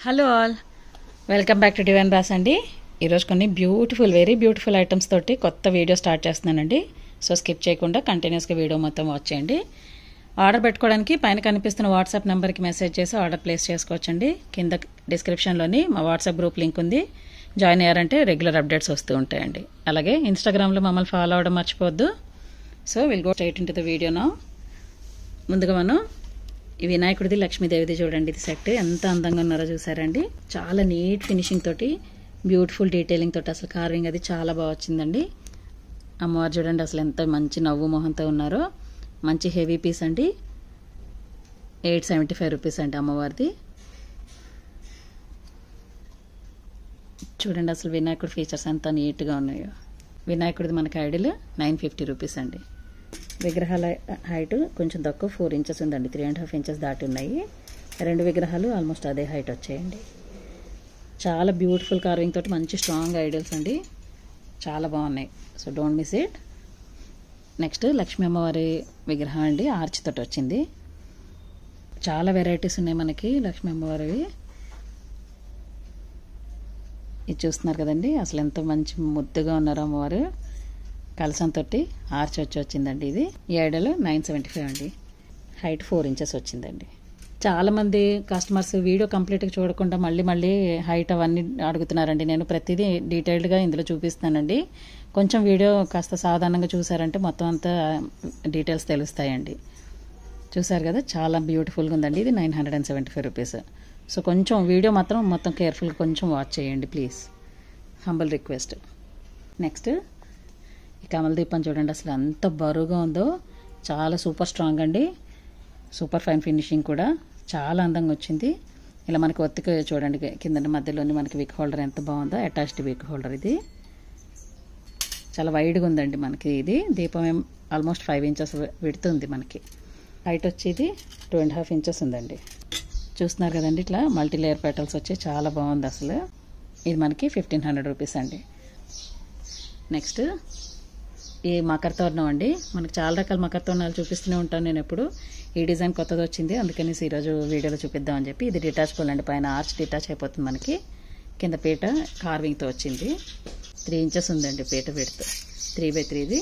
Hello all, welcome back to divine రాస్ అండి. ఈరోజు కొన్ని వెరీ బ్యూటిఫుల్ ఐటమ్స్ తోటి కొత్త వీడియో స్టార్ట్ చేస్తున్నానండి. సో స్కిప్ చేయకుండా కంటిన్యూస్గా వీడియో మొత్తం వాచ్ చేయండి. ఆర్డర్ పెట్టుకోవడానికి పైన కనిపిస్తున్న వాట్సాప్ నెంబర్కి మెసేజ్ చేసి ఆర్డర్ ప్లేస్ చేసుకోవచ్చండి. కింద డిస్క్రిప్షన్లోని మా వాట్సాప్ గ్రూప్ లింక్ ఉంది. జాయిన్ అయ్యారంటే రెగ్యులర్ అప్డేట్స్ వస్తూ ఉంటాయండి. అలాగే ఇన్స్టాగ్రామ్లో మమ్మల్ని ఫాలో అవ్వడం మర్చిపోవద్దు. So will go straight into the video now. ముందుగా మనం ఈ వినాయకుడిది లక్ష్మీదేవిది చూడండి. ఇది సెట్ ఎంత అందంగా ఉన్నారో చూసారండి. చాలా నీట్ ఫినిషింగ్ తోటి బ్యూటిఫుల్ డీటెయిలింగ్ తోటి అసలు కార్వింగ్ అది చాలా బాగా వచ్చిందండి. అమ్మవారు చూడండి అసలు ఎంత మంచి నవ్వు మొహంతో ఉన్నారో. మంచి హెవీ పీస్ అండి. 875 రూపీస్ అండి అమ్మవారిది. చూడండి అసలు వినాయకుడి ఫీచర్స్ ఎంత నీట్గా ఉన్నాయో. వినాయకుడిది మనకి ఐడిల్ 950 రూపీస్ అండి. విగ్రహాల హైట్ కొంచెం తక్కువ 4 ఇంచెస్ ఉందండి. 3.5 ఇంచెస్ దాటి ఉన్నాయి. రెండు విగ్రహాలు ఆల్మోస్ట్ అదే హైట్ వచ్చాయండి. చాలా బ్యూటిఫుల్ కార్వింగ్ తోటి మంచి స్ట్రాంగ్ ఐడల్స్ అండి. చాలా బాగున్నాయి. So don't miss it. Next Lakshmi అమ్మవారి విగ్రహం అండి. ఆర్చ్ తోటి వచ్చింది. చాలా వెరైటీస్ ఉన్నాయి మనకి లక్ష్మీ అమ్మవారివి. ఇది చూస్తున్నారు కదండి అసలు ఎంత మంచి ముద్దుగా ఉన్నారు అమ్మవారు. కలసంతో ఆర్చ్ వచ్చిందండి. ఇది ఈ ఐడల్ 975 అండి. హైట్ 4 ఇంచెస్ వచ్చిందండి. చాలామంది కస్టమర్స్ వీడియో కంప్లీట్గా చూడకుండా మళ్ళీ హైట్ అవన్నీ అడుగుతున్నారండి. నేను ప్రతిదీ డీటెయిల్డ్గా ఇందులో చూపిస్తానండి. కొంచెం వీడియో కాస్త సాధారణంగా చూసారంటే మొత్తం అంతా డీటెయిల్స్ తెలుస్తాయండి. చూసారు కదా చాలా బ్యూటిఫుల్గా ఉందండి. ఇది 975 రూపీస్. సో కొంచెం వీడియో మొత్తం కేర్ఫుల్గా కొంచెం వాచ్ చేయండి ప్లీజ్. Humble request. నెక్స్ట్ ఈ కమల దీపం చూడండి అసలు ఎంత బరువుగా ఉందో. చాలా సూపర్ స్ట్రాంగ్ అండి. సూపర్ ఫైన్ ఫినిషింగ్ కూడా చాలా అందంగా వచ్చింది. ఇలా మనకి ఒత్తికి చూడండి కింద మధ్యలోని మనకి విక్ హోల్డర్ ఎంత బాగుందో. అటాచ్డ్ విక్ హోల్డర్ ఇది. చాలా వైడ్గా ఉందండి మనకి. ఇది దీపం ఆల్మోస్ట్ 5 ఇంచెస్ విడుతుంది మనకి. హైట్ వచ్చేది 2.5 ఇంచెస్ ఉందండి. చూస్తున్నారు కదండి ఇట్లా మల్టీ లేయర్ పెటల్స్ వచ్చి చాలా బాగుంది అసలు. ఇది మనకి 1500 రూపీస్ అండి. నెక్స్ట్ ఈ మకర తోరణం అండి. మనకి చాలా రకాల మకర తోరణాలు చూపిస్తూనే ఉంటాను నేను ఎప్పుడు. ఈ డిజైన్ కొత్తది వచ్చింది అందుకని ఈరోజు వీడియోలో చూపిద్దామని చెప్పి. ఇది డిటాచబుల్ అండి. పైన ఆర్చ్ డిటాచ్ అయిపోతుంది మనకి. కింద పీట కార్వింగ్తో వచ్చింది. 3 ఇంచెస్ ఉందండి పీట విడ్త్. 3x3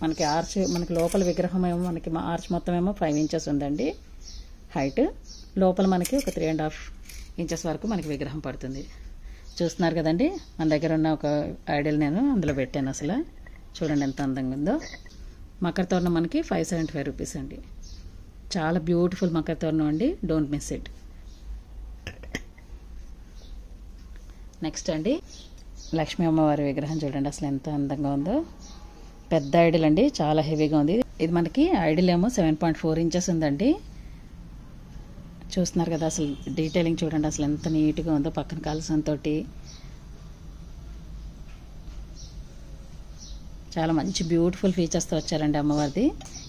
మనకి ఆర్చ్ మనకి లోపల విగ్రహం ఏమో మనకి ఆర్చ్ మొత్తం ఏమో 5 ఇంచెస్ ఉందండి హైట్. లోపల మనకి ఒక 3.5 ఇంచెస్ వరకు మనకి విగ్రహం పడుతుంది. చూస్తున్నారు కదండి మన దగ్గర ఉన్న ఒక ఐడల్ నేను అందులో పెట్టాను. అసలు చూడండి ఎంత అందంగా ఉందో. మకర తోరణం మనకి 575 రూపీస్ అండి. చాలా బ్యూటిఫుల్ మకర తోరణం అండి. Don't miss it. నెక్స్ట్ అండి లక్ష్మీ అమ్మవారి విగ్రహం చూడండి అసలు ఎంత అందంగా ఉందో. పెద్ద ఐడల్ అండి. చాలా హెవీగా ఉంది. ఇది మనకి ఐడల్ ఏమో 7.4 ఇంచెస్ ఉందండి. చూస్తున్నారు కదా అసలు డీటెయిలింగ్ చూడండి అసలు ఎంత నీట్గా ఉందో. పక్కన కలసంతో చాలా మంచి బ్యూటిఫుల్ ఫీచర్స్తో వచ్చారండి అమ్మవారిది.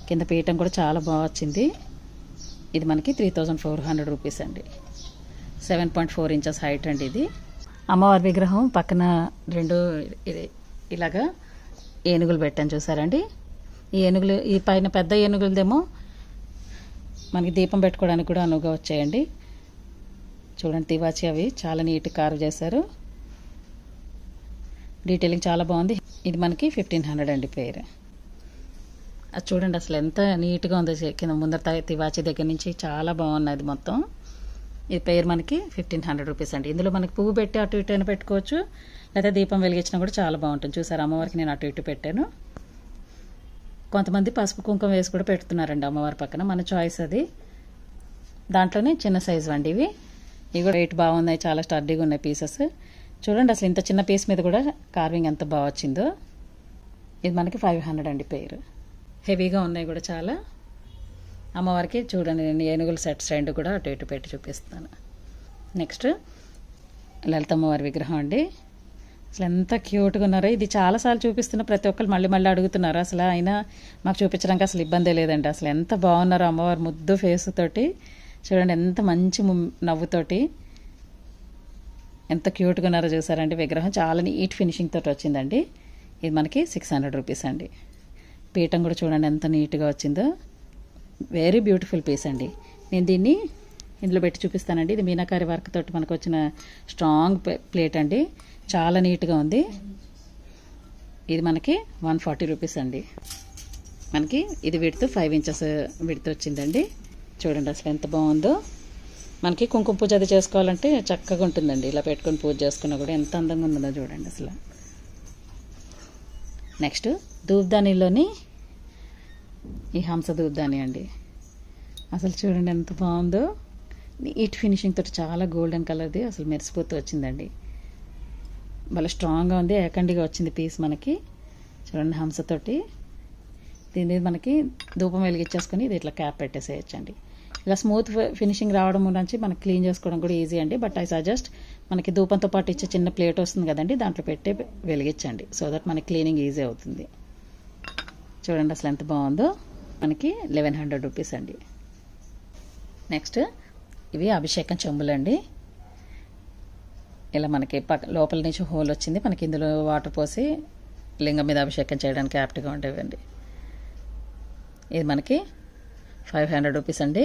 కింద పీఠం కూడా చాలా బాగా వచ్చింది. ఇది మనకి 3400 రూపీస్ అండి. 7.4 ఇంచెస్ హైట్ అండి ఇది. అమ్మవారి విగ్రహం పక్కన 2 ఇలాగా ఏనుగులు పెట్టాను చూసారండి. ఈ ఏనుగులు ఈ పైన పెద్ద ఏనుగులదేమో మనకి దీపం పెట్టుకోవడానికి కూడా అనువుగా వచ్చాయండి. చూడండి తివాచి అవి చాలా నీట్గా కార్వ్ చేశారు. డీటెయిలింగ్ చాలా బాగుంది. ఇది మనకి 1500 అండి పేరు. అది చూడండి అసలు ఎంత నీట్గా ఉందో. కింద ముందర తివాచి దగ్గర నుంచి చాలా బాగున్నది మొత్తం. ఇది పేరు మనకి 1500 రూపీస్ అండి. ఇందులో మనకి పువ్వు పెట్టి అటు ఇటు అయినా పెట్టుకోవచ్చు, లేదా దీపం వెలిగించినా కూడా చాలా బాగుంటుంది. చూసారు అమ్మవారికి నేను అటు ఇటు పెట్టాను. కొంతమంది పసుపు కుంకుమ వేసి కూడా పెడుతున్నారండి అమ్మవారి పక్కన. మన చాయిస్ అది. దాంట్లోనే చిన్న సైజు అండి ఇవి. ఇవి కూడా వెయిట్ బాగున్నాయి. చాలా స్టర్డీగా ఉన్నాయి పీసెస్. చూడండి అసలు ఇంత చిన్న పీస్ మీద కూడా కార్వింగ్ ఎంత బాగా వచ్చిందో. ఇది మనకి 500 అండి పేరు. హెవీగా ఉన్నాయి కూడా చాలా. అమ్మవారికి చూడండి నేను ఏనుగుల సెట్స్ 2 కూడా అటు ఇటు పెట్టి చూపిస్తాను. నెక్స్ట్ లలితమ్మవారి విగ్రహం అండి. అసలు ఎంత క్యూట్గా ఉన్నారో. ఇది చాలాసార్లు చూపిస్తున్న ప్రతి ఒక్కరు మళ్ళీ అడుగుతున్నారు. అసలు అయినా మాకు చూపించడానికి అసలు ఇబ్బందే లేదండి. అసలు ఎంత బాగున్నారో అమ్మవారు ముద్దు ఫేస్ తోటి. చూడండి ఎంత మంచి నవ్వుతోటి ఎంత క్యూట్గా ఉన్నారో చూసారండి. విగ్రహం చాలా నీట్ ఫినిషింగ్ తోటి వచ్చిందండి. ఇది మనకి 600 రూపీస్ అండి. పీఠం కూడా చూడండి ఎంత నీట్గా వచ్చిందో. వెరీ బ్యూటిఫుల్ పీస్ అండి. నేను దీన్ని ఇందులో పెట్టి చూపిస్తానండి. ఇది మీనాకారి వర్క్ తోటి మనకు వచ్చిన స్ట్రాంగ్ ప్లేట్ అండి. చాలా నీట్గా ఉంది. ఇది మనకి 140 రూపీస్ అండి. మనకి ఇది విడ్త్ 5 ఇంచెస్ విడ్త్ వచ్చిందండి. చూడండి అసలు ఎంత బాగుందో. మనకి కుంకుమ పూజ అది చేసుకోవాలంటే చక్కగా ఉంటుందండి. ఇలా పెట్టుకొని పూజ చేసుకున్నా కూడా ఎంత అందంగా ఉందో చూడండి అసలు. నెక్స్ట్ ధూప్దానిలోని ఈ హంస ధూప్దాని అండి. అసలు చూడండి ఎంత బాగుందో. నీట్ ఫినిషింగ్ తోటి చాలా గోల్డెన్ కలర్ది అసలు మెరిసిపోతూ వచ్చిందండి. భలే స్ట్రాంగ్గా ఉంది. ఏకండిగా వచ్చింది పీస్ మనకి. చూడండి హంసతోటి. దీని మీద మనకి ధూపం వెలిగించేసుకొని ఇది ఇట్లా క్యాప్ పెట్టేసేయచ్చండి. ఇలా స్మూత్ ఫినిషింగ్ రావడం నుంచి మనకి క్లీన్ చేసుకోవడం కూడా ఈజీ అండి. బట్ ఐ సజెస్ట్ మనకి ధూపంతో పాటు ఇచ్చే చిన్న ప్లేట్ వస్తుంది కదండి, దాంట్లో పెట్టే వెలిగించండి. సో దట్ మనకి క్లీనింగ్ ఈజీ అవుతుంది. చూడండి అసలు ఎంత బాగుందో. మనకి 1100 రూపీస్ అండి. నెక్స్ట్ ఇవి అభిషేకం చెంబులండి. ఇలా మనకి లోపల నుంచి హోల్ వచ్చింది. మనకి ఇందులో వాటర్ పోసి లింగం మీద అభిషేకం చేయడానికి యాప్ట్గా ఉండేవండి. ఇది మనకి 500 రూపీస్ అండి.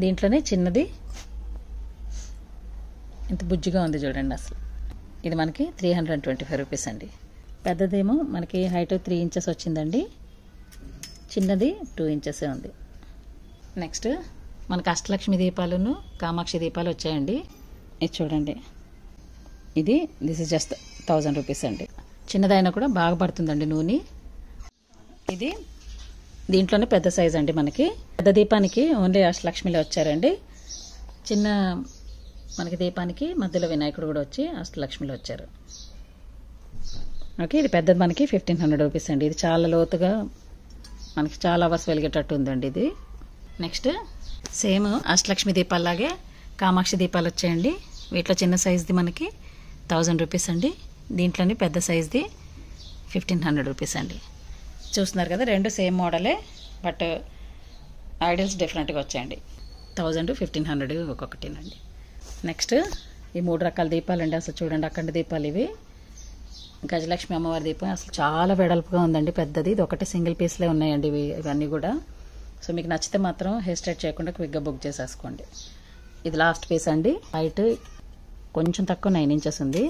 దీంట్లోనే చిన్నది ఇంత బుజ్జిగా ఉంది చూడండి అసలు. ఇది మనకి 325 రూపీస్ అండి. పెద్దదేమో మనకి హైట్ 3 ఇంచెస్ వచ్చిందండి. చిన్నది 2 ఇంచెసే ఉంది. నెక్స్ట్ మనకి అష్టలక్ష్మి దీపాలను కామాక్షి దీపాలు వచ్చాయండి. ఇది చూడండి. దిస్ ఇస్ జస్ట్ 1000 రూపీస్ అండి. చిన్నదైనా కూడా బాగా పడుతుందండి నూనె. ఇది దీంట్లోనే పెద్ద సైజ్ అండి. మనకి పెద్ద దీపానికి ఓన్లీ అష్టలక్ష్మిలో వచ్చారండి. చిన్న మనకి దీపానికి మధ్యలో వినాయకుడు కూడా వచ్చి అష్టలక్ష్మిలో వచ్చారు. ఓకే, ఇది పెద్దది మనకి 1500 రూపీస్ అండి. ఇది చాలా లోతుగా మనకి చాలా అవర్స్ వెలిగేటట్టు ఉందండి ఇది. నెక్స్ట్ సేమ్ అష్టలక్ష్మి దీపాలాగే కామాక్షి దీపాలు వచ్చాయండి. వీటిలో చిన్న సైజ్ది మనకి 1000 రూపీస్ అండి. దీంట్లోని పెద్ద సైజ్ది 1500 రూపీస్ అండి. చూస్తున్నారు కదా, రెండు సేమ్ మోడలే, బట్ ఐడియల్స్ డిఫరెంట్గా వచ్చాయండి. 1000, 1500 ఒక్కొక్కటినండి. నెక్స్ట్ ఈ 3 రకాల దీపాలు అండి. అసలు చూడండి, అఖండ దీపాలు ఇవి. గజలక్ష్మి అమ్మవారి దీపం అసలు చాలా వెడల్పుగా ఉందండి, పెద్దది. ఇది ఒకటి సింగిల్ పీస్లే ఉన్నాయండి ఇవన్నీ కూడా. సో మీకు నచ్చితే మాత్రం హెయిర్ స్ట్రైట్ చేయకుండా క్విక్గా బుక్ చేసేసుకోండి. ఇది లాస్ట్ పీస్ అండి. హైట్ కొంచెం తక్కువ 9 ఇంచెస్ ఉంది.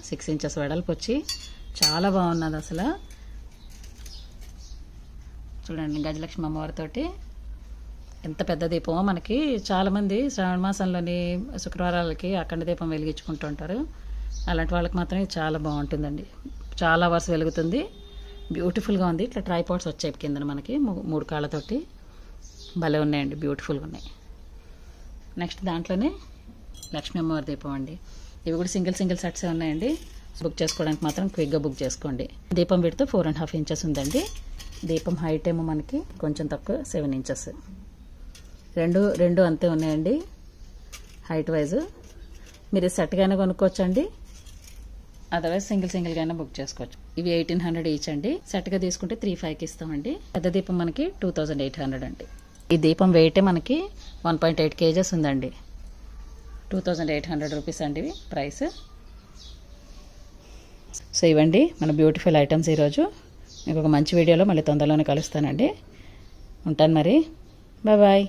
6 ఇంచెస్ వెడల్పు వచ్చి చాలా బాగున్నది అసలు. చూడండి గజలక్ష్మి అమ్మవారితోటి ఎంత పెద్ద దీపమో. మనకి చాలామంది శ్రావణ మాసంలోని శుక్రవారాలకి అఖండ దీపం వెలిగించుకుంటూ ఉంటారు. అలాంటి వాళ్ళకి మాత్రం ఇది చాలా బాగుంటుందండి. చాలా అవర్స్ వెలుగుతుంది. బ్యూటిఫుల్గా ఉంది. ఇట్లా ట్రైపాడ్స్ వచ్చాయి కింద మనకి 3 కాళ్ళతోటి. భలే ఉన్నాయండి, బ్యూటిఫుల్గా ఉన్నాయి. నెక్స్ట్ దాంట్లోనే లక్ష్మీ అమ్మవారి దీపం అండి. ఇవి కూడా సింగిల్ సెట్సే ఉన్నాయండి. బుక్ చేసుకోవడానికి మాత్రం క్విక్గా బుక్ చేసుకోండి. దీపం విడ్త్ 4.5 ఇంచెస్ ఉందండి. దీపం హైట్ ఏమో మనకి కొంచెం తక్కువ 7 ఇంచెస్. రెండు అంతే ఉన్నాయండి హైట్ వైజ్. మీరు సెట్గానే కొనుక్కోవచ్చండి, అదర్వైజ్ సింగిల్గానే బుక్ చేసుకోవచ్చు. ఇవి 1800 ఈచ్ అండి. సెట్గా తీసుకుంటే 3,500కి ఇస్తామండి. పెద్ద దీపం మనకి 2800 అండి. ఈ దీపం వెయిటే మనకి 1.8 kgs ఉందండి. 2800 రూపీస్ అండి ప్రైస్. సో ఇవ్వండి మన బ్యూటిఫుల్ ఐటమ్స్ ఈరోజు. మీకు ఒక మంచి వీడియోలో మళ్ళీ తొందరలోనే కలుస్తానండి. ఉంటాను మరి. బాయ్.